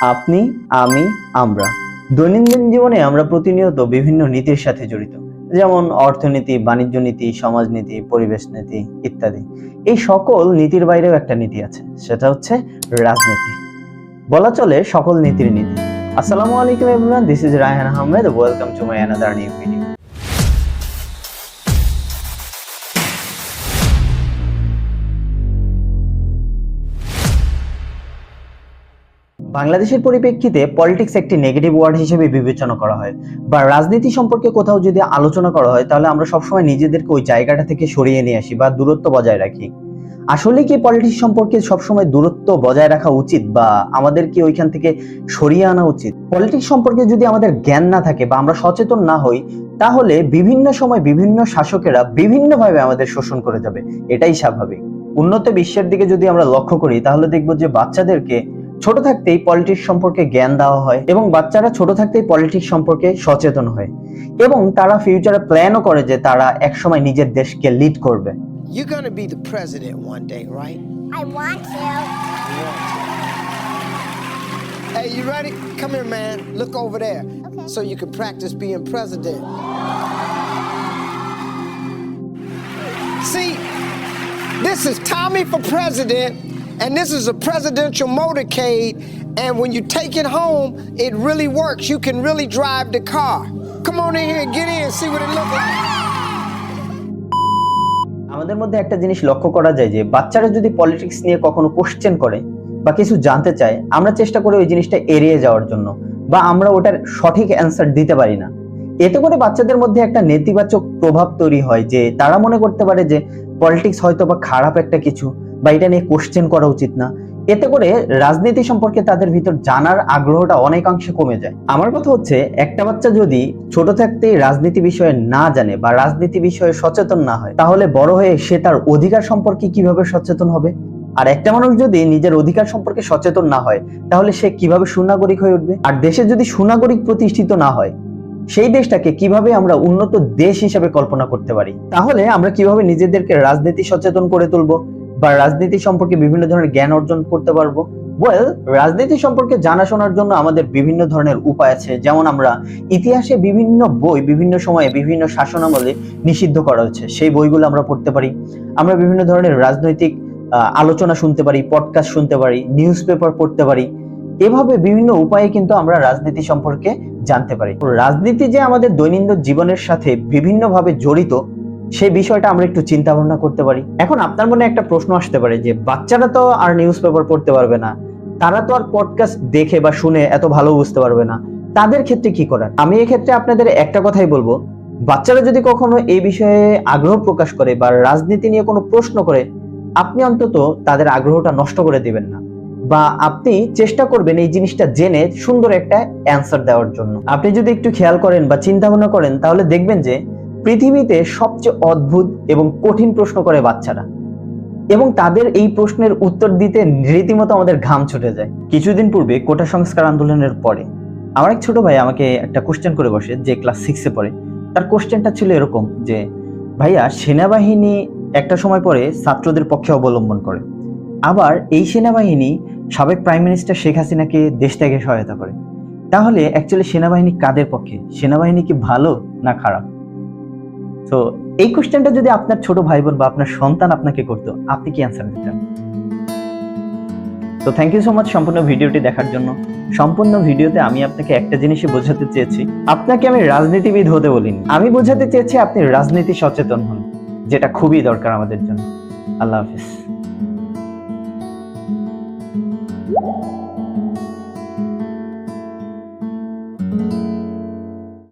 আপনি, আমি, আমরা। দৈনন্দিন জীবনে আমরা প্রতিনিয়ত বিভিন্ন নীতির সাথে জড়িত, যেমন অর্থনীতি, বাণিজ্য নীতি, সমাজনীতি, পরিবেশ নীতি ইত্যাদি। এই সকল নীতির বাইরেও একটা নীতি আছে, সেটা হচ্ছে রাজনীতি। বলা চলে সকল নীতির নীতি। আসসালামু আলাইকুম everyone, this is Raihan Ahmed, welcome to my another new video. বাংলাদেশের পরিপ্রেক্ষিতে পলিটিক্স একটি নেগেটিভ ওয়ার্ড হিসেবে বিবেচনা করা হয়, বা রাজনীতি সম্পর্কে কোথাও যদি আলোচনা করা হয় তাহলে আমরা সবসময় নিজেদেরকে ওই জায়গাটা থেকে সরিয়ে নিয়ে আসি বা দূরত্ব বজায় রাখি। আসলে কি পলিটিক্স সম্পর্কে সবসময় দূরত্ব বজায় রাখা উচিত, বা আমাদের কি ওইখান থেকে সরিয়ে আনা উচিত? পলিটিক্স সম্পর্কে যদি আমাদের জ্ঞান না থাকে বা আমরা সচেতন না হই, তাহলে বিভিন্ন সময় বিভিন্ন শাসকেরা বিভিন্নভাবে আমাদের শোষণ করে যাবে, এটাই স্বাভাবিক। উন্নত বিশ্বের দিকে যদি আমরা লক্ষ্য করি তাহলে দেখবো যে বাচ্চাদেরকে ছোট থাকতেই পলিটিক্স সম্পর্কে জ্ঞান দেওয়া হয় এবং বাচ্চারা ছোট থাকতেই পলিটিক্স সম্পর্কে সচেতন হয় এবং তারা ফিউচারে প্ল্যানও করে যে তারা একসময় নিজের দেশকে লিড করবে। You're gonna be the president one day, right? I want to. Hey, you ready? Come here, man. Look over there. Okay. So you can practice being president. See, this is Tommy for president, and this is a presidential motorcade, and when you take it home, it really works. You can really drive the car. Come on in here and get in, see what it looks like. আমাদের মধ্যে একটা জিনিস লক্ষ্য করা যায় যে বাচ্চারা যদি পলিটিক্স নিয়ে কখনো কোশ্চেন করে বা কিছু জানতে চায়, আমরা চেষ্টা করি ওই জিনিসটা এড়িয়ে যাওয়ার জন্য, বা আমরা ওটার সঠিক অ্যান্সার দিতে পারি না। এতে করে বাচ্চাদের মধ্যে একটা নেতিবাচক প্রভাব তৈরি হয় যে তারা মনে করতে পারে যে পলিটিক্স হয়তো বা খারাপ একটা কিছু, বা এটা নিয়ে কোশ্চেন করা উচিত না। এতে করে রাজনীতি সম্পর্কে তাদের ভিতর জানার আগ্রহটা অনেকাংশে কমে যায়। আমার কথা হচ্ছে, একটা বাচ্চা যদি ছোট থাকতেই রাজনীতি বিষয়ে না জানে বা রাজনীতি বিষয়ে সচেতন না হয়, তাহলে বড় হয়ে সে তার অধিকার সম্পর্কে কিভাবে সচেতন হবে? আর একটা মানুষ যদি নিজের অধিকার সম্পর্কে সচেতন না হয়, তাহলে সে কিভাবে সুনাগরিক হয়ে উঠবে? আর দেশে যদি সুনাগরিক প্রতিষ্ঠিত না হয়, সেই দেশটাকে কিভাবে আমরা উন্নত দেশ হিসেবে কল্পনা করতে পারি? তাহলে আমরা কিভাবে নিজেদেরকে রাজনীতি সচেতন করে তুলবো বা রাজনীতি সম্পর্কে বিভিন্ন ধরনের জ্ঞান অর্জন করতে পারবো? রাজনীতি সম্পর্কে জানাশোনার জন্য আমাদের বিভিন্ন ধরনের উপায় আছে। যেমন আমরা ইতিহাসে বিভিন্ন বই বিভিন্ন সময়ে বিভিন্ন শাসনামলে নিষিদ্ধ করা হয়েছে, সেই বইগুলো আমরা পড়তে পারি। আমরা বিভিন্ন ধরনের রাজনৈতিক আলোচনা শুনতে পারি, পডকাস্ট শুনতে পারি, নিউজ পেপার পড়তে পারি। এভাবে বিভিন্ন উপায়ে কিন্তু আমরা রাজনীতি সম্পর্কে জানতে পারি। রাজনীতি যে আমাদের দৈনন্দিন জীবনের সাথে বিভিন্নভাবে জড়িত, সেই বিষয়টা আমরা একটু চিন্তা ভাবনা করতে পারি। এখন আপনার মনে একটা প্রশ্ন আসতে পারে যে বাচ্চারা তো আর নিউজ পেপার পড়তে পারবে না, তারা তো আর পডকাস্ট দেখে বা শুনে এত ভালো বুঝতে পারবে না, তাদের ক্ষেত্রে কি করার? আমি এক্ষেত্রে আপনাদের একটা কথাই বলবো, বাচ্চারা যদি কখনো এই বিষয়ে আগ্রহ প্রকাশ করে বা রাজনীতি নিয়ে কোনো প্রশ্ন করে, আপনি অন্তত তাদের আগ্রহটা নষ্ট করে দিবেন না, বা আপনি চেষ্টা করবেন এই জিনিসটা জেনে সুন্দর একটা অ্যান্সার দেওয়ার জন্য। আপনি যদি একটু খেয়াল করেন বা চিন্তা ভাবনা করেন, তাহলে দেখবেন যে পৃথিবীতে সবচেয়ে অদ্ভুত এবং কঠিন প্রশ্ন করে বাচ্চারা, এবং তাদের এই প্রশ্নের উত্তর দিতে রীতিমতো আমাদের ঘাম ছুটে যায়। কিছুদিন পূর্বে কোটা সংস্কার আন্দোলনের পরে আমার এক ছোট ভাই আমাকে একটা কোশ্চেন করে বসে, যে ক্লাস 6-এ পড়ে। তার কোশ্চেনটা ছিল এরকম যে, ভাইয়া, সেনাবাহিনী একটা সময় পরে ছাত্রদের পক্ষে অবলম্বন করে, আবার এই সেনাবাহিনী সাবেক প্রাইম মিনিস্টার শেখ হাসিনাকে দেশ ত্যাগে সহায়তা করে, তাহলে অ্যাকচুয়ালি সেনাবাহিনী কাদের পক্ষে? সেনাবাহিনী কি ভালো না খারাপ? তো এই কোশ্চেনটা যদি আপনার ছোট ভাই বোন বা আপনার সন্তান আপনাকে করতো, আপনি কি অ্যান্সার দিতেন? তো থ্যাংক ইউ সো মাচ সম্পূর্ণ ভিডিওটি দেখার জন্য। সম্পূর্ণ ভিডিওতে আমি আপনাকে একটা জিনিসই বোঝাতে চেয়েছি, আপনাকে আমি রাজনীতিবিদ হতে বলিনি, আমি বোঝাতে চেয়েছি আপনি রাজনীতি সচেতন হন, যেটা খুবই দরকার আমাদের জন্য। আল্লাহ হাফিজ।